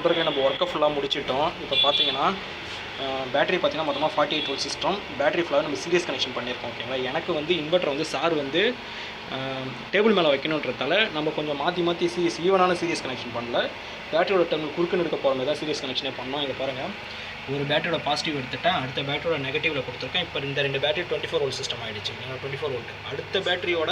நண்பர்களே, நம்ம ஒர்க்கை ஃபுல்லாக முடிச்சிட்டோம். இப்போ பார்த்தீங்கன்னா பேட்டரி பார்த்தீங்கன்னா மொத்தமாக 48 வோல்ட் சிஸ்டம். பேட்டரி ஃபுல்லாக நம்ம சீரியஸ் கனெக்ஷன் பண்ணியிருக்கோம். ஓகேங்களா. எனக்கு வந்து இன்வெர்ட்டர் வந்து சார் வந்து டேபிள் மேலே வைக்கணுன்றதால நம்ம கொஞ்சம் மாற்றி ஈவனான சீரியஸ் கனெக்ஷன் பண்ணல. பேட்டரியோட டெர்மினல் குறுக்குன்னு இருக்க போகிற மாதிரி தான் சீரியஸ் கனெக்ஷனே பண்ணோம். இங்கே பாருங்கள், ஒரு பேட்டரியோட பாசிட்டிவ் எடுத்துட்டேன், அடுத்த பேட்டரியோட நெகட்டிவில் கொடுத்துருக்கேன். இப்போ இந்த 2 பேட்டரி 24 வோல்ட் சிஸ்டம் ஆகிடுச்சு. 24 வோல்ட். அடுத்த பேட்டரியோட,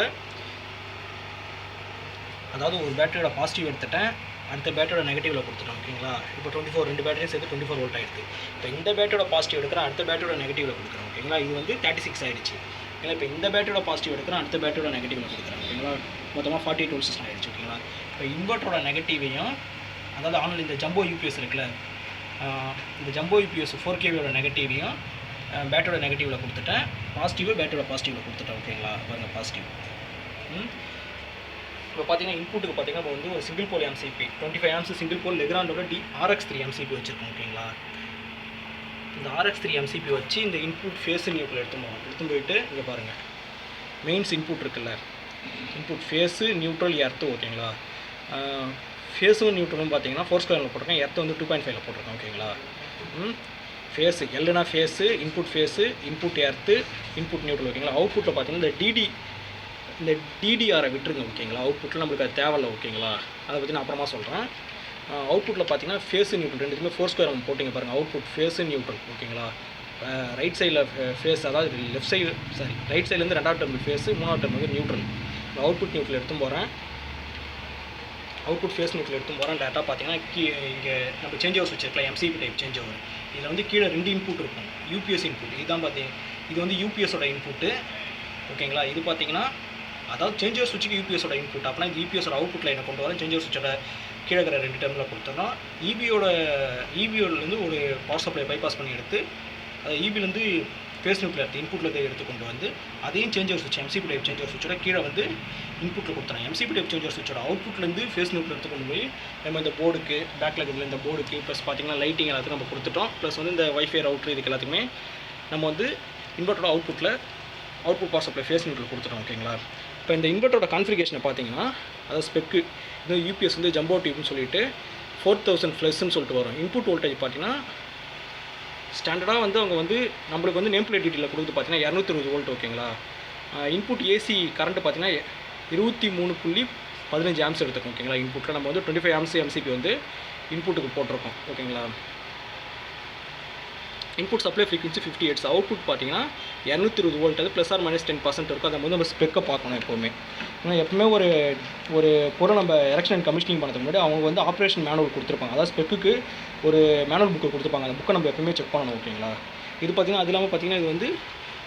அதாவது ஒரு பேட்டரியோட பாசிட்டிவ் எடுத்துட்டேன், அடுத்த பேட்டரியோட நெகட்டிவில் கொடுத்துட்டோம். ஓகேங்களா. இப்போ 24, 2 பேட்டரியும் சேர்த்து 24 வோல்ட் ஆகிடுது. இப்போ இந்த பேட்டரியோட பாசிட்டிவ் எடுக்கிறேன், அடுத்த பேட்டரியோட நெகட்டிவில் கொடுக்குறேன். ஓகேங்களா. இது வந்து 36 ஆகிடுச்சு. ஓகேங்களா. இப்போ இந்த பேட்டரியோட பாசிட்டிவ் எடுக்கிறேன், அடுத்த பேட்டரியோட நெகட்டிவில் கொடுக்குறேன். ஓகேங்களா. மொத்தமாக 48 வோல்ட் சிஸ்டம் ஆகிடுச்சு. ஓகேங்களா. இப்போ இன்வெர்ட்டரோட நெகட்டிவையும், அதாவது ஆன்லைன் இந்த ஜம்போ யூபிஎஸ் இருக்குல்ல, இந்த ஜம்போ யூபிஎஸ் 4kVயோட நெகட்டிவையும் பேட்டரியோட நெகட்டிவில் கொடுத்துட்டேன், பாசிட்டிவ் பேட்டரியோட பாசிட்டிவில் கொடுத்துட்டேன். ஓகேங்களா. பாருங்கள், பாசிட்டிவ். இப்போ பார்த்தீங்கன்னா இன்புட்டுக்கு பார்த்தீங்கன்னா இப்போ வந்து ஒரு single pole MCB 25 amps single pole லெக்ராண்டோட RX3 எம்சிபி வச்சுருக்கோம். ஓகேங்களா. இந்த RX3 எம்சிபி வச்சு இந்த இன்புட் ஃபேஸ் நியூட்ரல் எடுத்து போயிட்டு இங்கே பாருங்கள், மெயின்ஸ் இன்புட் இருக்குல்ல, இன்புட் ஃபேஸு நியூட்ரல் எர்த்து. ஓகேங்களா. ஃபேஸும் நியூட்ரலும் பார்த்தீங்கன்னா 4 ஸ்கொயரில் போட்டிருக்கேன், எர்த்து வந்து 2.5ல் போட்டிருக்கேன். ஓகேங்களா. ஃபேஸு எல்லுனா phase, input phase, input earth, input neutral. ஓகேங்களா. அவுட்புட்டில் பார்த்தீங்கன்னா இந்த டிடிஆரை விட்டுருங்க. ஓகேங்களா. அவுட்புட்டில் நம்மளுக்கு அது தேவையில்லை. ஓகேங்களா. அதை பற்றி நான் அப்புறமா சொல்கிறேன். அவுட்புட்டில் பார்த்தீங்கன்னா ஃபேஸு நியூட்ரல் ரெண்டுத்துமே 4 ஸ்கொயர் நம்ம போட்டிங்க பாருங்கள். Output phase neutral. ஓகேங்களா. ரைட் சைடில் ஃபேஸ், அதாவது லெஃப்ட் சைடு, சாரி ரைட் சைட்லேருந்து 2வது டெர்மினல் ஃபேஸு, 3வது டெர்மினல் வந்து நியூட்ரல். அவுட்புட் நியூட்ரல் எடுத்து போகிறேன், அவுட்புட் ஃபேஸ் நியூட்ரல் எடுத்து போகிறேன். டேட்டா பார்த்தீங்கன்னா இங்கே நம்ம சேஞ்ச் ஓவர் சுவிட்ச் இருக்கலாம், எம்சிபி டைப் சேஞ்ச் ஓவர். இதில் வந்து கீழே 2 இன்புட் இருக்கும். யூபிஎஸ் இன்புட் இதுதான் பார்த்தீங்க, இது வந்து யூபிஎஸோட இன்புட்டு. ஓகேங்களா. இது பார்த்தீங்கன்னா அதாவது சேஞ்ச் ஓவர் சுவிட்சுக்கு யூபிஎஸோட இன்புட். அப்படின்னா இந்த யூபிஎஸோட அவுட்புட் லைனை கொண்டு வரேன். சேஞ்ச் ஓவர் சுவிட்சோட கீழே இருக்கிற 2 டெர்மினல் கொடுத்தோம்னா இபியோலேருந்து ஒரு பவர் சப்ளை பைபாஸ் பண்ணி எடுத்து அதை இபிலேருந்து ஃபேஸ் நியூட்ரல் இன்புட்டில் எடுத்து கொண்டு வந்து அதையும் சேஞ்ச் ஓவர் சுவிட்ச் எம்சிபி டைப் சேஞ்ச் ஓவர் சுவிட்சோட கீழே வந்து இன்புட்டில் கொடுத்துறேன். எம்சிபி டைப் சேஞ்ச் ஓவர் சுவிட்சோட அவுட்புட்லேருந்து ஃபேஸ் நியூட்ரல் எடுத்து கொண்டு போய் நம்ம இந்த போர்டுக்கு பேக்கில் இருக்கிற இந்த போர்டுக்கு ப்ளஸ் பார்த்தீங்கன்னா லைட்டிங் எல்லாத்துக்கும் நம்ம கொடுத்துட்டோம். ப்ளஸ் வந்து இந்த வைஃபை ரவுட்ரு இதுக்கு எல்லாத்துக்குமே நம்ம வந்து இன்வெர்ட்டரோட output power supply phase neutral கொடுத்துட்டோம். ஓகேங்களா. இப்போ இந்த இன்வெர்ட்டரோட கான்ஃபிகரேஷனை பார்த்தீங்கன்னா, அதாவது ஸ்பெக்கு இந்த யூபிஎஸ் வந்து ஜம்போ டியூப்னு சொல்லிட்டு 4000 ப்ளஸ்ன்னு சொல்லிட்டு வரும். இன்புட் வோல்டேஜ் பார்த்தீங்கன்னா ஸ்டாண்டர்டாக வந்து அவங்க வந்து நம்மளுக்கு வந்து நேம் பிளேட் டீட்டெயிலில் கொடுத்து பார்த்தீங்கன்னா 220 வோல்ட். ஓகேங்களா. இன்புட் ஏசி கரண்ட்டு பார்த்தீங்கன்னா 23.15 ஆம்ஸ் எடுத்துக்கும். ஓகேங்களா. இன்புட்டில் நம்ம வந்து 25 ஆம்ஸ் எம்சிபி வந்து இன்புட்டுக்கு போட்டிருக்கோம். ஓகேங்களா. Input supply frequency 50 hertz. Output பார்த்தீங்கன்னா 220 வோல்ட். அது ப்ளஸ் ஆர் மைனஸ் 10% இருக்கும். அதை வந்து நம்ம ஸ்பெக்கை பார்க்கணும் எப்போவுமே. ஏன்னா எப்பவுமே ஒரு பொருள் நம்ம எரெக்ஷன் அண்ட் கமிஷனிங் பண்ணுறதுக்கு முன்னாடி அவங்க வந்து ஆப்ரேஷன் மேனுவல் கொடுத்துருப்பாங்க. அதாவது ஸ்பெக்குக்கு ஒரு மேனுவல் புக்கு கொடுத்துருப்பாங்க. அந்த புக்கை நம்ம எப்பவுமே செக் பண்ணணும். ஓகேங்களா. இது பார்த்தீங்கன்னா அது இல்லாமல் பார்த்தீங்கன்னா இது வந்து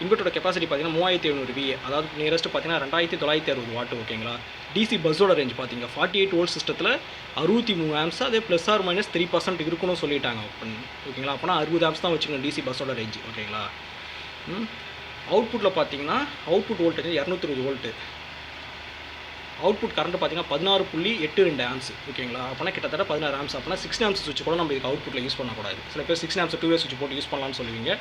இன்வெர்ட்டரோட கெப்பாசிட்டி பார்த்தீங்கன்னா 3700 VA, அதாவது நியரஸ்ட் பார்த்தீங்கன்னா 2960 வாட். ஓகேங்களா. டிசி பஸ்ஸோட ரேஞ்ச் பார்த்தீங்க 48 வோல்ட் சிஸ்டத்தில் 63 ஆம்ஸ், அதே ப்ளஸ் ஆர் மைனஸ் 3% இருக்குன்னு சொல்லிட்டாங்க. ஓகேங்களா. அப்போனா 60 ஆம்ஸ் தான் வச்சுக்கணும் டிசி பஸ்ஸோட ரேஞ்ச். ஓகேங்களா. அவுட்புட்டில் பார்த்தீங்கன்னா output voltage 220 volt. Output current பார்த்தீங்கன்னா 16.82 ஆம்ஸ். ஓகேங்களா. அப்போனா கிட்டத்தட்ட 16 ஆம்ஸ். அப்போனா 6 ஆம்ஸ் சுவிட்ச் கூட நம்ம இதுக்கு அவுட்புட்டில் யூஸ் பண்ணக்கூடாது. சில பேர் 6 ஆம்ஸ் 2 வே சுவிட்ச் போட்டு யூஸ் பண்ணலாம்னு சொல்லுவீங்க.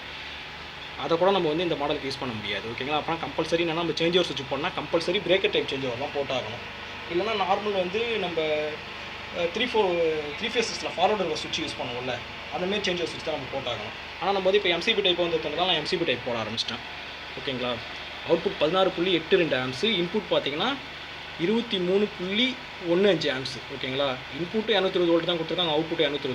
அதை கூட நம்ம வந்து இந்த மாடலுக்கு யூஸ் பண்ண முடியாது. ஓகேங்களா. அப்போ கம்பல்சரி என்னன்னா நம்ம சேஞ்ச் ஓவர் சுவிட்ச் போனால் compulsory breaker type change over தான் போட்டாகணும். இல்லைனா நார்மல் வந்து நம்ம 3 ஃபேஸ் சிஸ்டத்தில் ஃபார்வர்டு ஒரு சுவிட்ச் யூஸ் பண்ணுவோம்ல, அந்தமாரி சேஞ்ச் ஓவர் சுவிட்ச் தான் நம்ம போட்டாகணும். ஆனால் நம்ம வந்து இப்போ எம்சிபி டைப் வந்துருக்கனால நான் எம்சிபி டைப் போட ஆரம்பிச்சிட்டேன். ஓகேங்களா. Output 16.82 arms. இன்புட் பார்த்தீங்கன்னா 23.15 ஆம்ஸ். ஓகேங்களா. இன்புட்டு 220 வோல்ட் தான் கொடுத்துருக்காங்க, அவுட்புட் 220